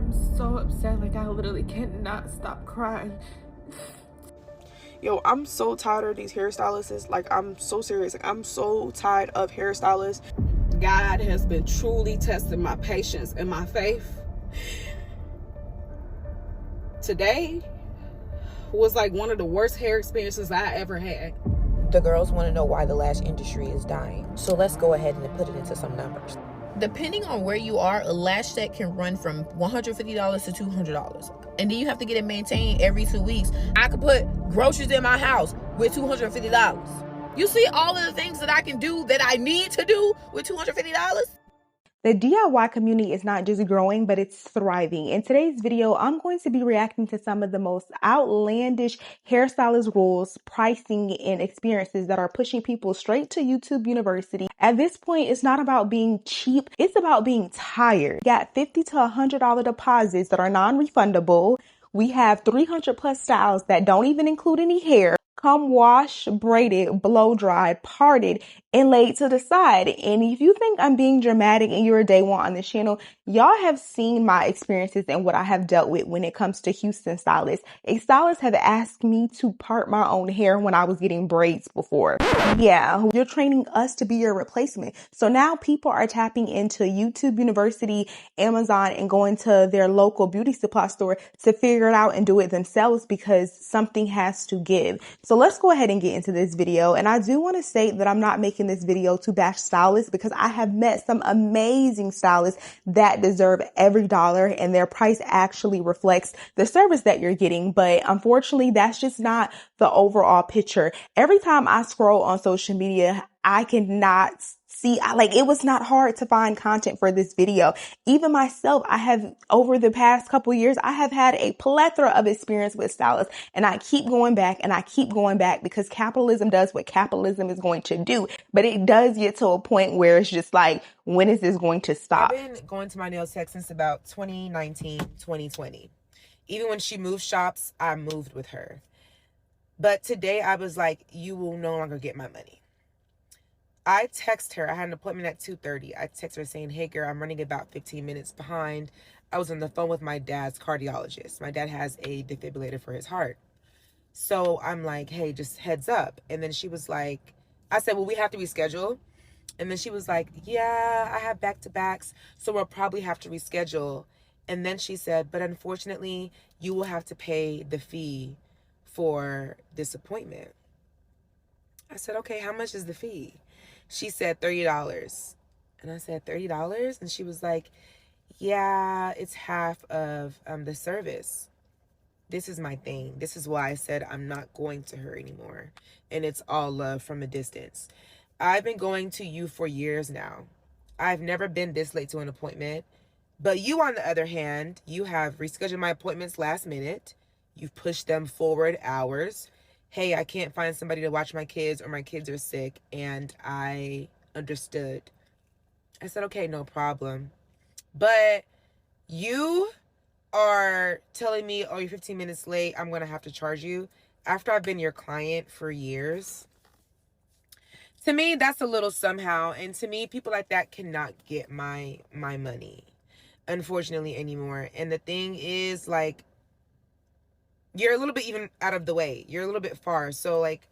I'm so upset. Like, I literally cannot stop crying. Yo, I'm so tired of these hairstylists. Like, I'm so serious. Like, I'm so tired of hairstylists. God has been truly testing my patience and my faith. Today was like one of the worst hair experiences I ever had. The girls want to know why the lash industry is dying. So let's go ahead and put it into some numbers. Depending on where you are, a lash set can run from $150 to $200. And then you have to get it maintained every 2 weeks. I could put groceries in my house with $250. You see all of the things that I can do that I need to do with $250? The DIY community is not just growing, but it's thriving. In today's video, I'm going to be reacting to some of the most outlandish hairstylist rules, pricing, and experiences that are pushing people straight to YouTube University. At this point, it's not about being cheap. It's about being tired. We got $50 to $100 deposits that are non-refundable. We have 300 plus styles that don't even include any hair. Come wash, braided, blow dried, parted, and laid to the side. And if you think I'm being dramatic and you're a day one on this channel, y'all have seen my experiences and what I have dealt with when it comes to Houston stylists. A stylist have asked me to part my own hair when I was getting braids before. Yeah, you're training us to be your replacement. So now people are tapping into YouTube University, Amazon, and going to their local beauty supply store to figure it out and do it themselves because something has to give. So let's go ahead and get into this video. And I do want to state that I'm not making this video to bash stylists because I have met some amazing stylists that deserve every dollar and their price actually reflects the service that you're getting. But unfortunately, that's just not the overall picture. Every time I scroll on social media, I cannot see, it was not hard to find content for this video. Even myself, I have, over the past couple years, I have had a plethora of experience with stylists, and I keep going back and I keep going back because capitalism does what capitalism is going to do. But it does get to a point where it's just like, when is this going to stop? I've been going to my nail tech since about 2019, 2020. Even when she moved shops, I moved with her. But today I was like, you will no longer get my money. I text her. I had an appointment at 2:30. I text her saying, hey, girl, I'm running about 15 minutes behind. I was on the phone with my dad's cardiologist. My dad has a defibrillator for his heart. So I'm like, hey, just heads up. And then she was like, I said, well, we have to reschedule. And then she was like, yeah, I have back-to-backs, so we'll probably have to reschedule. And then she said, but unfortunately, you will have to pay the fee for this appointment. I said, okay, how much is the fee? She said $30. And I said, $30? And she was like, yeah, it's half of the service. This is my thing. This is why I said I'm not going to her anymore. And it's all love from a distance. I've been going to you for years now. I've never been this late to an appointment. But you, on the other hand, you have rescheduled my appointments last minute. You've pushed them forward hours. Hey, I can't find somebody to watch my kids, or my kids are sick, and I understood. I said, okay, no problem. But you are telling me, oh, you're 15 minutes late, I'm going to have to charge you after I've been your client for years. To me, that's a little somehow. And to me, people like that cannot get my money, unfortunately, anymore. And the thing is, like, you're a little bit even out of the way. You're a little bit far. So, like,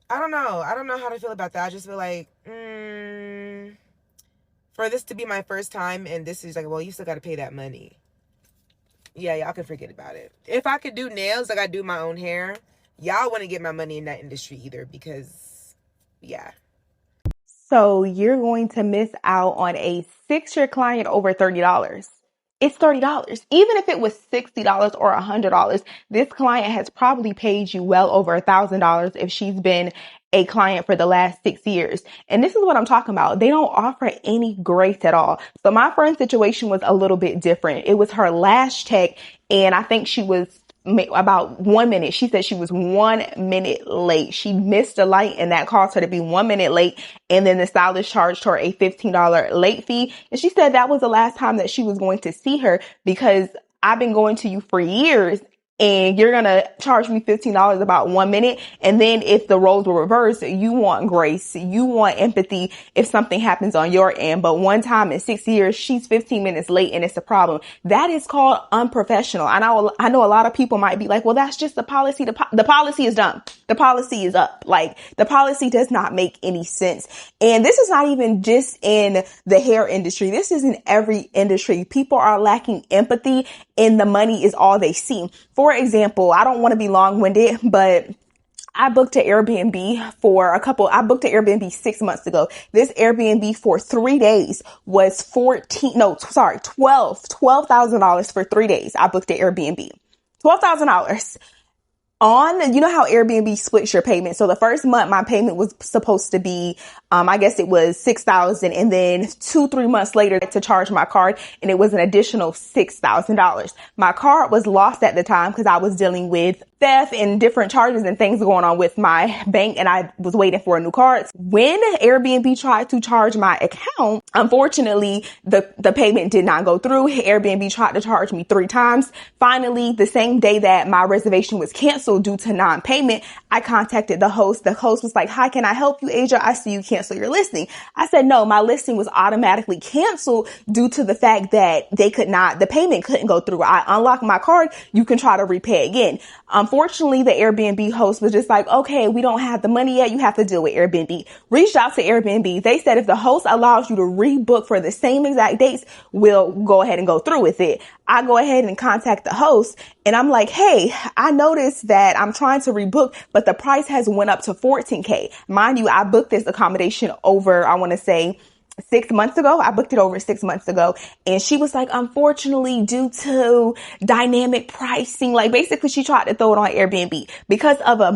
I don't know. I don't know how to feel about that. I just feel like, for this to be my first time, and this is like, well, you still got to pay that money. Yeah, y'all can forget about it. If I could do nails like I do my own hair, y'all wouldn't get my money in that industry either because, yeah. So you're going to miss out on a 6-year client over $30. It's $30. Even if it was $60 or $100, this client has probably paid you well over $1,000 if she's been a client for the last 6 years. And this is what I'm talking about. They don't offer any grace at all. So my friend's situation was a little bit different. It was her lash tech, and I think she was about 1 minute. She said she was 1 minute late. She missed a light, and that caused her to be 1 minute late. And then the stylist charged her a $15 late fee. And she said that was the last time that she was going to see her because I've been going to you for years and you're gonna charge me $15 about 1 minute. And then if the roles were reversed, you want grace, you want empathy if something happens on your end. But one time in 6 years, she's 15 minutes late and it's a problem. That is called unprofessional. I know a lot of people might be like, well, that's just the policy. The policy is done. The policy is up. Like, the policy does not make any sense. And this is not even just in the hair industry. This is in every industry. People are lacking empathy and the money is all they see. For example, I don't want to be long-winded, but I booked an Airbnb I booked an Airbnb 6 months ago. This Airbnb for 3 days was $12,000 for 3 days. I booked an Airbnb. $12,000. You know how Airbnb splits your payment. So the first month my payment was supposed to be, I guess it was $6,000, and then 2-3 months later to charge my card, and it was an additional $6,000. My card was lost at the time because I was dealing with theft and different charges and things going on with my bank, and I was waiting for a new card. When Airbnb tried to charge my account, unfortunately, the payment did not go through. Airbnb tried to charge me 3 times. Finally, the same day that my reservation was canceled due to non-payment, I contacted the host. The host was like, "Hi, can I help you, Asia? I see you cancel your listing." I said, "No, my listing was automatically canceled due to the fact that the payment couldn't go through. I unlocked my card. You can try to repay again." Unfortunately, the Airbnb host was just like, "Okay, we don't have the money yet. You have to deal with Airbnb." Reached out to Airbnb. They said if the host allows you to rebook for the same exact dates, we'll go ahead and go through with it. I go ahead and contact the host, and I'm like, "Hey, I noticed that I'm trying to rebook, but the price has went up to $14K. Mind you, I booked this accommodation over, I want to say, 6 months ago. I booked it over 6 months ago." And she was like, "Unfortunately, due to dynamic pricing," like basically she tried to throw it on Airbnb because of a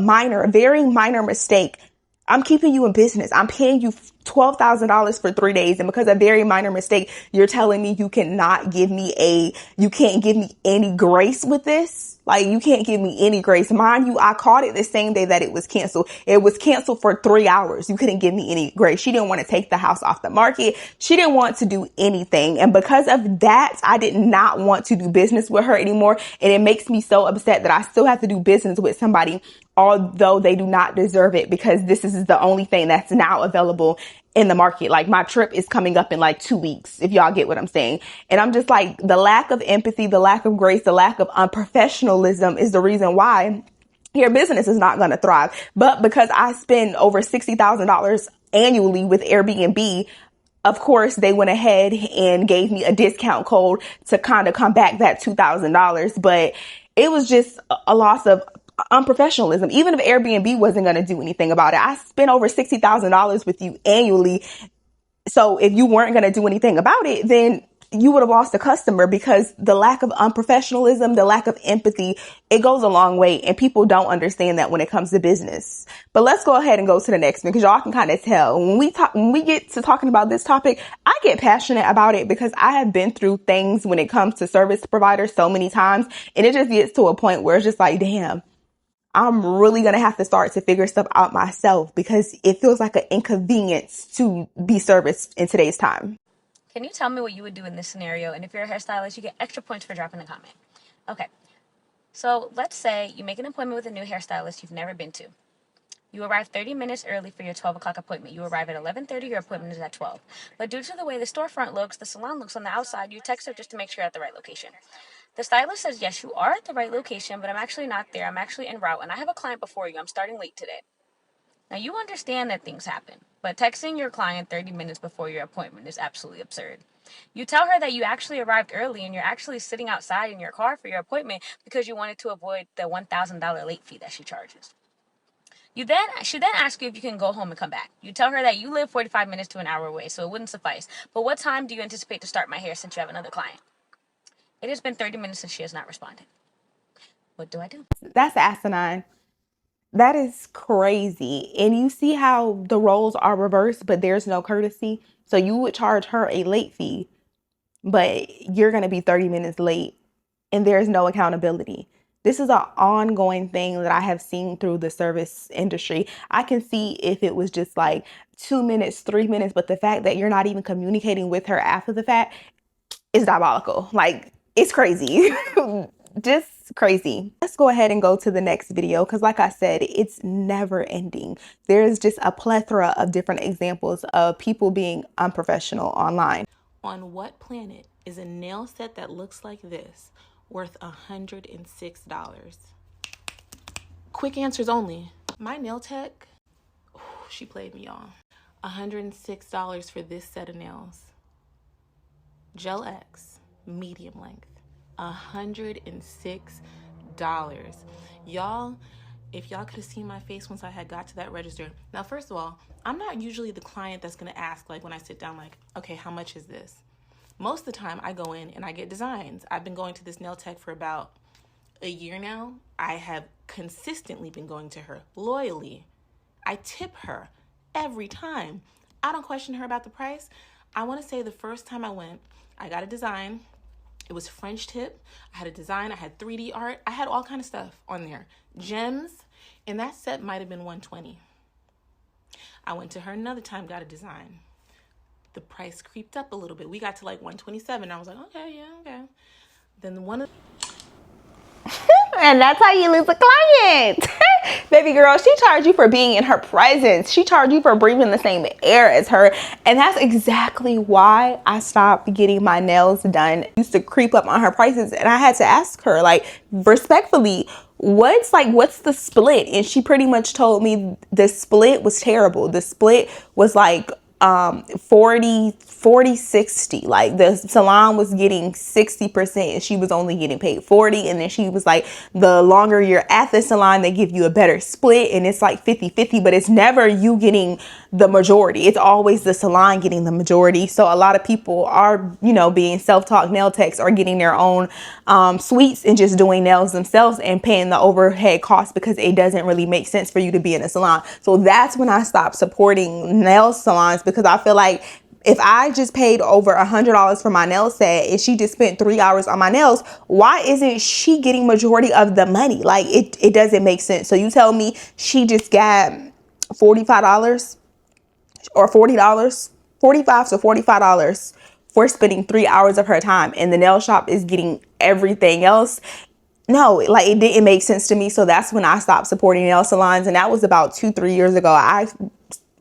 very minor mistake. I'm keeping you in business. I'm paying you $12,000 for 3 days. And because of a very minor mistake, you're telling me you can't give me any grace with this? Like, you can't give me any grace. Mind you, I caught it the same day that it was canceled. It was canceled for 3 hours. You couldn't give me any grace. She didn't want to take the house off the market. She didn't want to do anything. And because of that, I did not want to do business with her anymore. And it makes me so upset that I still have to do business with somebody, although they do not deserve it, because this is the only thing that's now available in the market. Like, my trip is coming up in like 2 weeks, if y'all get what I'm saying. And I'm just like, the lack of empathy, the lack of grace, the lack of unprofessionalism is the reason why your business is not going to thrive. But because I spend over $60,000 annually with Airbnb, of course, they went ahead and gave me a discount code to kind of come back that $2,000. But it was just a loss of unprofessionalism. Even if Airbnb wasn't going to do anything about it, I spent over $60,000 with you annually. So if you weren't going to do anything about it, then you would have lost a customer, because the lack of unprofessionalism, the lack of empathy, it goes a long way. And people don't understand that when it comes to business. But let's go ahead and go to the next one, because y'all can kind of tell when we get to talking about this topic, I get passionate about it because I have been through things when it comes to service providers so many times. And it just gets to a point where it's just like, damn, I'm really going to have to start to figure stuff out myself, because it feels like an inconvenience to be serviced in today's time. Can you tell me what you would do in this scenario? And if you're a hairstylist, you get extra points for dropping a comment. Okay, so let's say you make an appointment with a new hairstylist you've never been to. You arrive 30 minutes early for your 12 o'clock appointment. You arrive at 11:30, your appointment is at 12. But due to the way the storefront looks, the salon looks on the outside, you text her just to make sure you're at the right location. The stylist says, "Yes, you are at the right location, but I'm actually not there. I'm actually en route, and I have a client before you. I'm starting late today." Now, you understand that things happen, but texting your client 30 minutes before your appointment is absolutely absurd. You tell her that you actually arrived early and you're actually sitting outside in your car for your appointment because you wanted to avoid the $1,000 late fee that she charges. She then asks you if you can go home and come back. You tell her that you live 45 minutes to an hour away, so it wouldn't suffice. But what time do you anticipate to start my hair since you have another client? It has been 30 minutes and she has not responded. What do I do? That's asinine. That is crazy. And you see how the roles are reversed, but there's no courtesy. So you would charge her a late fee, but you're going to be 30 minutes late and there's no accountability. This is an ongoing thing that I have seen through the service industry. I can see if it was just like 2 minutes, 3 minutes, but the fact that you're not even communicating with her after the fact is diabolical. Like, it's crazy. just crazy. Let's go ahead and go to the next video because like I said, it's never ending. There's just a plethora of different examples of people being unprofessional online. On what planet is a nail set that looks like this worth $106? Quick answers only. My nail tech, she played me, y'all. $106 for this set of nails. Gel X, medium length. $106. Y'all, if y'all could have seen my face once I had got to that register. Now, first of all, I'm not usually the client that's gonna ask, like when I sit down, like, okay, how much is this? Most of the time I go in and I get designs. I've been going to this nail tech for about a year now. I have consistently been going to her loyally. I tip her every time. I don't question her about the price. I want to say the first time I went, I got a design. It was French tip. I had a design. I had 3D art. I had all kind of stuff on there. Gems. And that set might have been $120. I went to her another time, got a design. The price creeped up a little bit. We got to like $127. I was like, okay, yeah, okay. Then one of And that's how you lose a client. Baby girl, she charged you for being in her presence. She charged you for breathing the same air as her. And that's exactly why I stopped getting my nails done. I used to creep up on her prices and I had to ask her, like, respectfully, what's the split? And she pretty much told me the split was terrible. The split was like 40 60. Like the salon was getting 60% and she was only getting paid 40. And then she was like, the longer you're at the salon, they give you a better split and it's like 50-50, but it's never you getting the majority. It's always the salon getting the majority. So a lot of people are, you know, being self-taught nail techs or getting their own suites and just doing nails themselves and paying the overhead costs because it doesn't really make sense for you to be in a salon. So that's when I stopped supporting nail salons, because I feel like if I just paid over $100 for my nail set and she just spent 3 hours on my nails, why isn't she getting majority of the money? Like it doesn't make sense. So you tell me she just got $45 or $40, $45 to $45 for spending 3 hours of her time, and the nail shop is getting everything else. No, like it didn't make sense to me. So that's when I stopped supporting nail salons. And that was about 2-3 years ago. I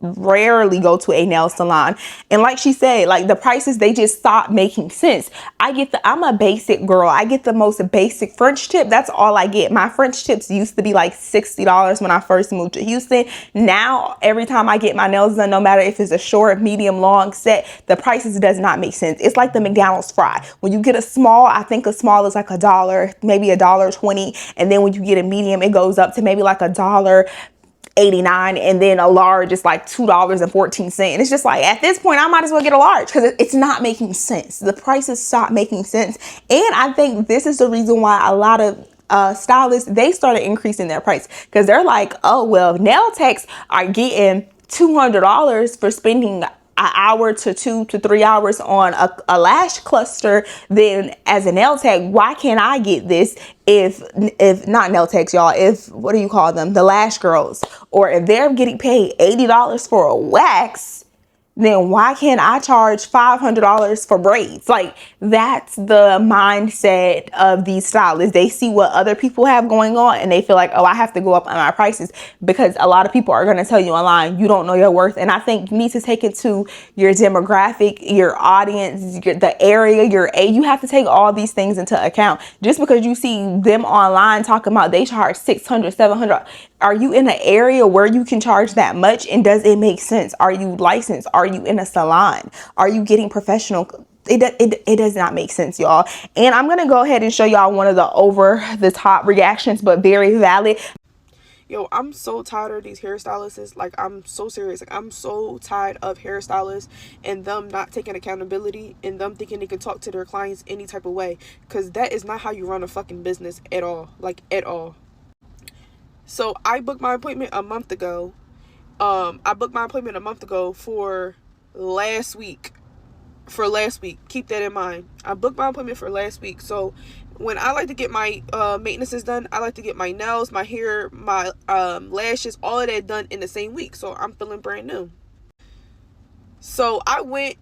rarely go to a nail salon, and like she said, like the prices, they just stopped making sense. I'm a basic girl. I get the most basic French tip. That's all I get. My French tips used to be like $60 when I first moved to Houston. Now every time I get my nails done, no matter if it's a short, medium, long set, the prices does not make sense. It's like the McDonald's fry. When you get a small, I think a small is like $1, maybe $1.20, and then when you get a medium, it goes up to maybe like $1.89, and then a large is like $2.14. And it's just like, at this point I might as well get a large because it's not making sense. The prices stop making sense. And I think this is the reason why a lot of stylists, they started increasing their price, because they're like, oh well, nail techs are getting $200 for spending an hour to 2 to 3 hours on a lash cluster. Then as a nail tech, why can't I get this? If not nail techs, y'all, if, what do you call them, the lash girls, or if they're getting paid $80 for a wax, then why can't I charge $500 for braids? Like, that's the mindset of these stylists. They see what other people have going on and they feel like, oh, I have to go up on my prices, because a lot of people are going to tell you online, you don't know your worth. And I think you need to take into your demographic, your audience, the area, you have to take all these things into account. Just because you see them online talking about they charge $600, $700, are you in an area where you can charge that much? And does it make sense? Are you licensed? Are you in a salon? Are you getting professional? It does not make sense, y'all. And I'm going to go ahead and show y'all one of the over the top reactions, but very valid. Yo, I'm so tired of these hairstylists. Like, I'm so serious. Like, I'm so tired of hairstylists and them not taking accountability and them thinking they can talk to their clients any type of way. Because that is not how you run a fucking business at all. Like, at all. So I booked my appointment a month ago. For last week. Keep that in mind. I booked my appointment for last week. So when I like to get my maintenances done, I like to get my nails, my hair, my lashes, all of that done in the same week. So I'm feeling brand new. So I went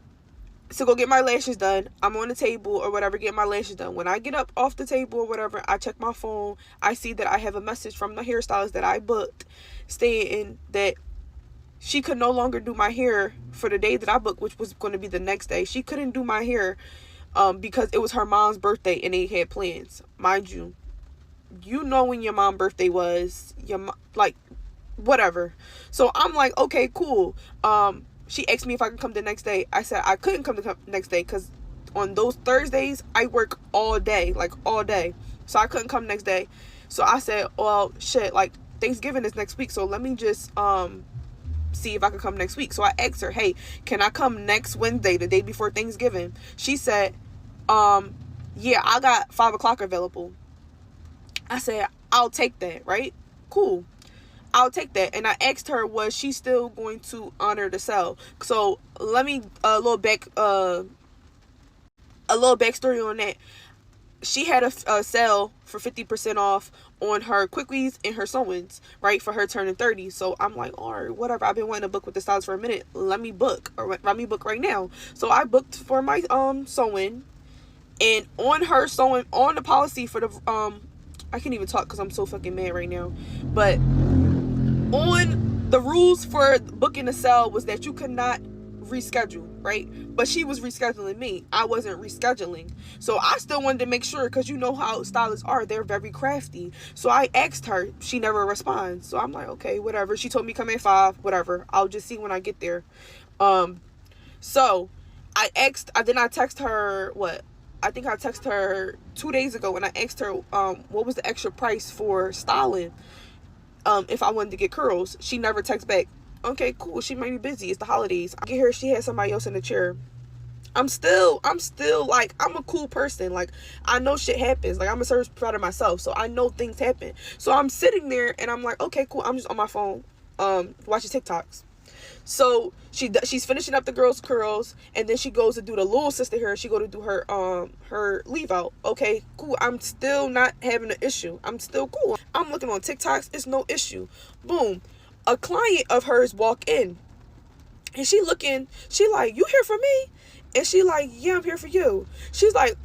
to go get my lashes done. I'm on the table or whatever, getting my lashes done. When I get up off the table or whatever, I check my phone. I see that I have a message from the hairstylist that I booked stating that she could no longer do my hair for the day that I booked, which was going to be the next day. She couldn't do my hair because it was her mom's birthday and they had plans. Mind you, you know when your mom's birthday was, like, whatever. So I'm like, okay, cool. She asked me if I could come the next day. I said I couldn't come the next day because on those Thursdays, I work all day, like all day. So I couldn't come next day. So I said, well, shit, like, Thanksgiving is next week. So let me just see if I could come next week. So I asked her, hey, can I come next Wednesday, the day before Thanksgiving? She said, yeah, I got 5 o'clock available. I said, I'll take that, right? Cool. I'll take that. And I asked her, was she still going to honor the sale? So let me a little backstory on that. She had a sale for 50% off on her quickies and her sew-ins, right, for her turning 30. So I'm like, all right, whatever. I've been wanting to book with the stylist for a minute. Let me book right now. So I booked for my sewing, and on her sewing, on the policy for the I can't even talk because I'm so fucking mad right now. But on the rules for booking a sale was that you could not reschedule, right? But she was rescheduling me. I wasn't rescheduling. So I still wanted to make sure, because you know how stylists are. They're very crafty. So I asked her. She never responds. So I'm like, okay, whatever. She told me come at 5, whatever. I'll just see when I get there. So I asked, then I text her, I think I texted her 2 days ago, and I asked her what was the extra price for styling if I wanted to get curls. She never texts back. Okay, cool. She might be busy. It's the holidays. I get her. She had somebody else in the chair. I'm still like, I'm a cool person. Like, I know shit happens. Like, I'm a service provider myself, so I know things happen. So I'm sitting there and I'm like, okay, cool. I'm just on my phone watching TikToks. So she's finishing up the girl's curls, and then she goes to do the little sister hair. She go to do her leave out. Okay, cool. I'm still not having an issue. I'm still cool. I'm looking on TikToks. It's no issue. Boom. A client of hers walk in, and she like, you here for me? And she like, yeah, I'm here for you. She's like,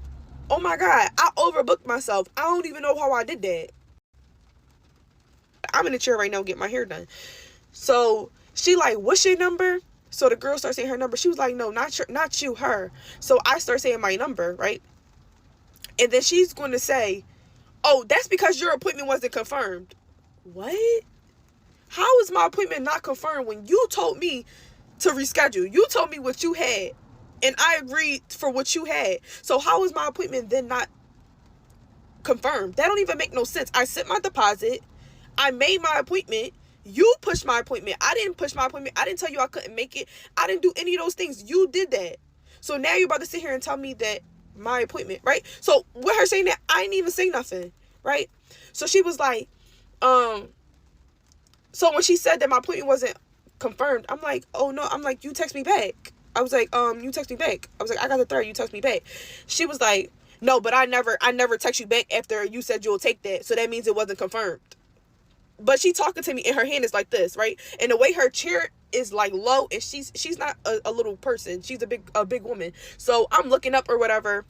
oh my God, I overbooked myself. I don't even know how I did that. I'm in the chair right now getting my hair done. So she like, what's your number? So the girl starts saying her number. She was like, no, not you, her. So I start saying my number, right? And then she's going to say, oh, that's because your appointment wasn't confirmed. What? How is my appointment not confirmed when you told me to reschedule? You told me what you had, and I agreed for what you had. So how is my appointment then not confirmed? That don't even make no sense. I sent my deposit. I made my appointment. You pushed my appointment. I didn't push my appointment. I didn't tell you I couldn't make it. I didn't do any of those things. You did that. So now you're about to sit here and tell me that my appointment, right? So with her saying that, I didn't even say nothing, right? So she was like, so when she said that my appointment wasn't confirmed, I'm like, oh no. I'm like, you text me back. I was like, you text me back. I was like, I got the thread. You text me back. She was like, no, but I never text you back after you said you'll take that. So that means it wasn't confirmed. But she talking to me and her hand is like this, right? And the way her chair is like low, and she's not a little person. She's a big woman. So I'm looking up or whatever,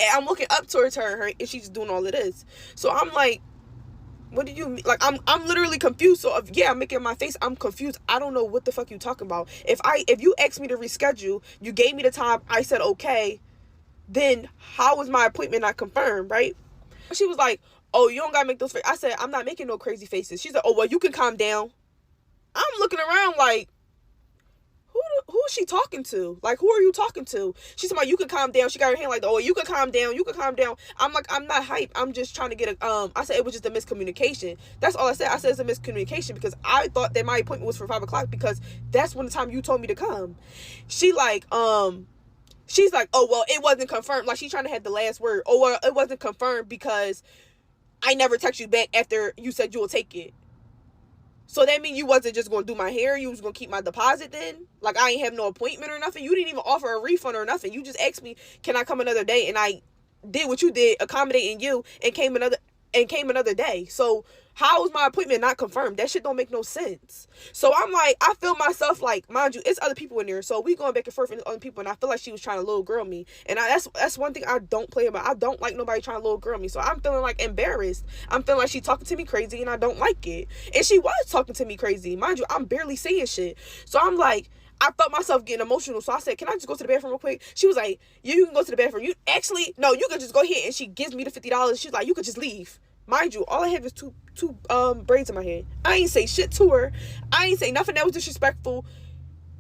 and I'm looking up towards her and she's doing all of this. So I'm like, what do you mean? Like, I'm literally confused. So I'm making my face. I'm confused. I don't know what the fuck you talking about. If you asked me to reschedule, you gave me the time, I said okay, then how was my appointment not confirmed, right? She was like, oh, you don't gotta make those faces. I said, I'm not making no crazy faces. She's like, oh, well, you can calm down. I'm looking around like, who is she talking to? Like, who are you talking to? She's like, you can calm down. She got her hand like, oh, you can calm down. You can calm down. I'm like, I'm not hype. I'm just trying to get I said, it was just a miscommunication. That's all I said. I said it's a miscommunication because I thought that my appointment was for 5 o'clock because that's when the time you told me to come. She like, she's like, oh, well, it wasn't confirmed. Like, she's trying to have the last word. Oh, well, it wasn't confirmed because I never text you back after you said you will take it. So that means you wasn't just going to do my hair. You was going to keep my deposit then? Like, I ain't have no appointment or nothing. You didn't even offer a refund or nothing. You just asked me, can I come another day? And I did what you did, accommodating you, and came another. and came another day. So how is my appointment not confirmed? That shit don't make no sense. So I'm like, I feel myself like, mind you, it's other people in there. So we going back and forth with other people, and I feel like she was trying to little girl me. And that's one thing I don't play about. I don't like nobody trying to little girl me. So I'm feeling like embarrassed. I'm feeling like she talking to me crazy, and I don't like it. And she was talking to me crazy. Mind you, I'm barely saying shit. So I'm like, I felt myself getting emotional. So I said, can I just go to the bathroom real quick? She was like, you can go to the bathroom. No, you can just go ahead. And she gives me the $50. She's like, you could just leave. Mind you, all I have is two braids in my head. I ain't say shit to her. I ain't say nothing that was disrespectful.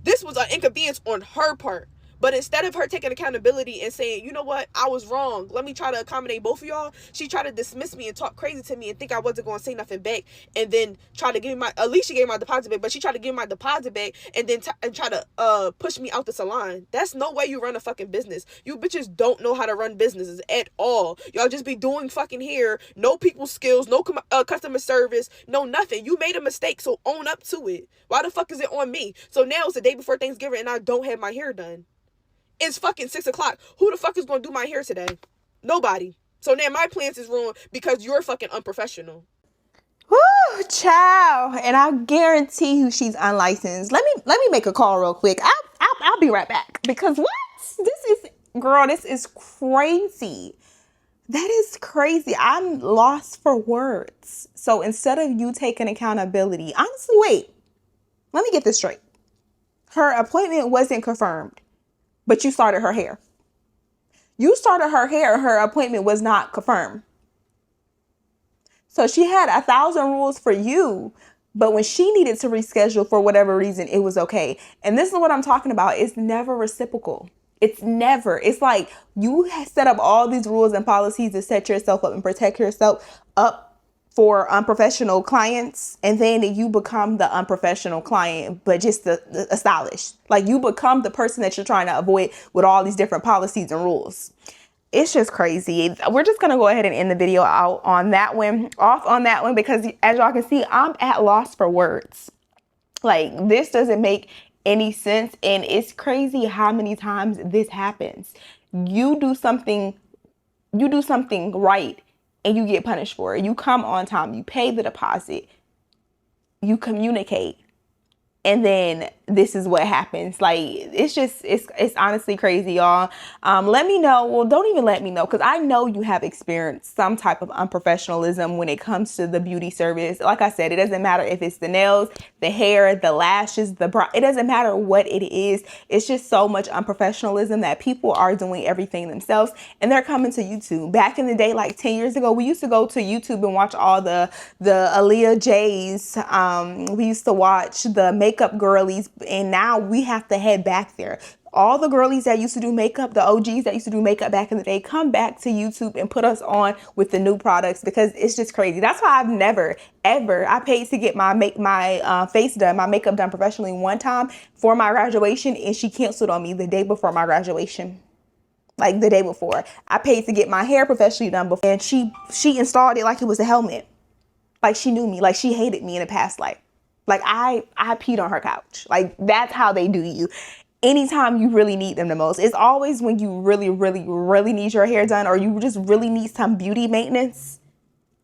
This was an inconvenience on her part. But instead of her taking accountability and saying, you know what, I was wrong, let me try to accommodate both of y'all, she tried to dismiss me and talk crazy to me and think I wasn't going to say nothing back, and then try to give me at least she gave my deposit back, but she tried to give my deposit back and then try to push me out the salon. That's no way you run a fucking business. You bitches don't know how to run businesses at all. Y'all just be doing fucking hair, no people skills, no customer service, no nothing. You made a mistake, so own up to it. Why the fuck is it on me? So now it's the day before Thanksgiving and I don't have my hair done. It's fucking 6 o'clock. Who the fuck is going to do my hair today? Nobody. So now my plans is ruined because you're fucking unprofessional. Woo, child. And I guarantee you she's unlicensed. Let me make a call real quick. I'll be right back. Because what? This is crazy. That is crazy. I'm lost for words. So instead of you taking accountability, honestly, wait. Let me get this straight. Her appointment wasn't confirmed, but you started her hair. You started her hair. Her appointment was not confirmed. So she had 1,000 rules for you, but when she needed to reschedule for whatever reason, it was okay. And this is what I'm talking about. It's never reciprocal. It's never. It's like you set up all these rules and policies to set yourself up and protect yourself up for unprofessional clients, and then you become the unprofessional client, but just the stylish. Like you become the person that you're trying to avoid with all these different policies and rules. It's just crazy. We're just gonna go ahead and end the video off on that one, because as y'all can see, I'm at loss for words. Like this doesn't make any sense, and it's crazy how many times this happens. You do something right and you get punished for it. You come on time, you pay the deposit, you communicate, and then this is what happens. Like it's honestly crazy, y'all. Let me know. Well, don't even let me know, because I know you have experienced some type of unprofessionalism when it comes to the beauty service. Like I said, it doesn't matter if it's the nails, the hair, the lashes, the brow. It doesn't matter what it is. It's just so much unprofessionalism that people are doing everything themselves, and they're coming to YouTube. Back in the day, like 10 years ago, we used to go to YouTube and watch all the Aaliyah J's. We used to watch the makeup girlies, and now we have to head back there. All the girlies that used to do makeup, the OGs that used to do makeup back in the day, come back to YouTube and put us on with the new products, because it's just crazy. That's why I've never, ever, I paid to get my face done, my makeup done professionally one time for my graduation, and she canceled on me the day before my graduation. Like the day before. I paid to get my hair professionally done before, and she installed it like it was a helmet. Like she knew me, like she hated me in a past life. Like I peed on her couch. Like that's how they do you. Anytime you really need them the most. It's always when you really, really, really need your hair done, or you just really need some beauty maintenance.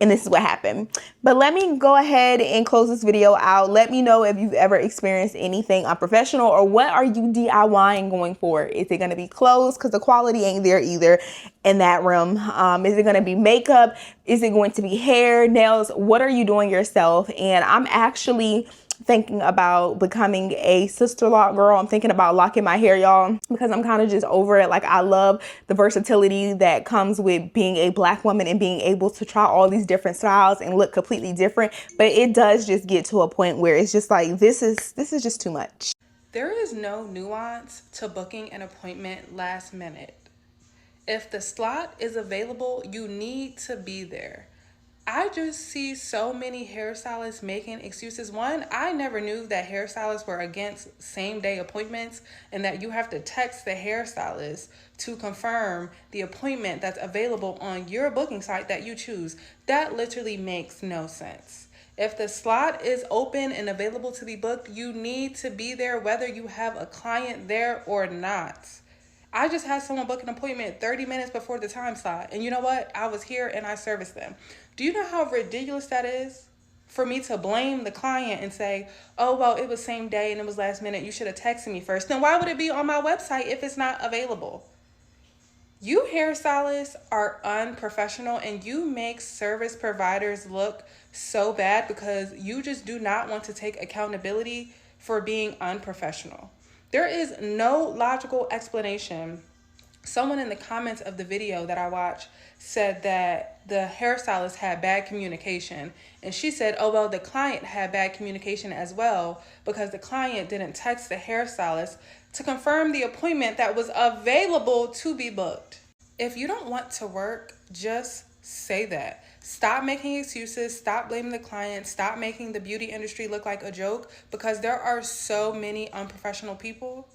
And this is what happened. But let me go ahead and close this video out. Let me know if you've ever experienced anything unprofessional, or what are you DIYing going for? Is it going to be clothes? Because the quality ain't there either in that room. Is it going to be makeup? Is it going to be hair, nails? What are you doing yourself? And I'm actually thinking about becoming a sister lock girl. I'm thinking about locking my hair, y'all, because I'm kind of just over it. Like I love the versatility that comes with being a Black woman and being able to try all these different styles and look completely different. But it does just get to a point where it's just like, this is just too much. There is no nuance to booking an appointment last minute. If the slot is available, you need to be there. I just see so many hairstylists making excuses. One, I never knew that hairstylists were against same-day appointments and that you have to text the hairstylist to confirm the appointment that's available on your booking site that you choose. That literally makes no sense. If the slot is open and available to be booked, you need to be there whether you have a client there or not. I just had someone book an appointment 30 minutes before the time slot. And you know what? I was here and I serviced them. Do you know how ridiculous that is? For me to blame the client and say, oh, well, it was same day and it was last minute. You should have texted me first. Then why would it be on my website if it's not available? You hairstylists are unprofessional and you make service providers look so bad because you just do not want to take accountability for being unprofessional. There is no logical explanation. Someone in the comments of the video that I watched said that the hairstylist had bad communication. And she said, oh, well, the client had bad communication as well because the client didn't text the hairstylist to confirm the appointment that was available to be booked. If you don't want to work, just say that. Stop making excuses. Stop blaming the client. Stop making the beauty industry look like a joke because there are so many unprofessional people.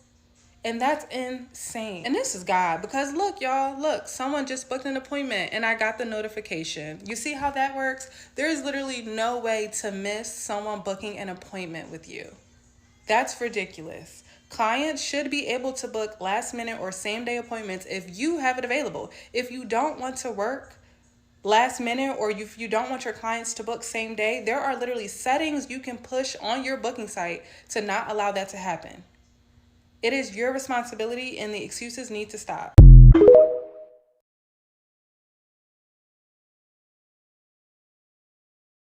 And that's insane. And this is God because look, y'all, look, someone just booked an appointment and I got the notification. You see how that works? There is literally no way to miss someone booking an appointment with you. That's ridiculous. Clients should be able to book last minute or same day appointments if you have it available. If you don't want to work last minute or if you don't want your clients to book same day, there are literally settings you can push on your booking site to not allow that to happen. It is your responsibility and the excuses need to stop.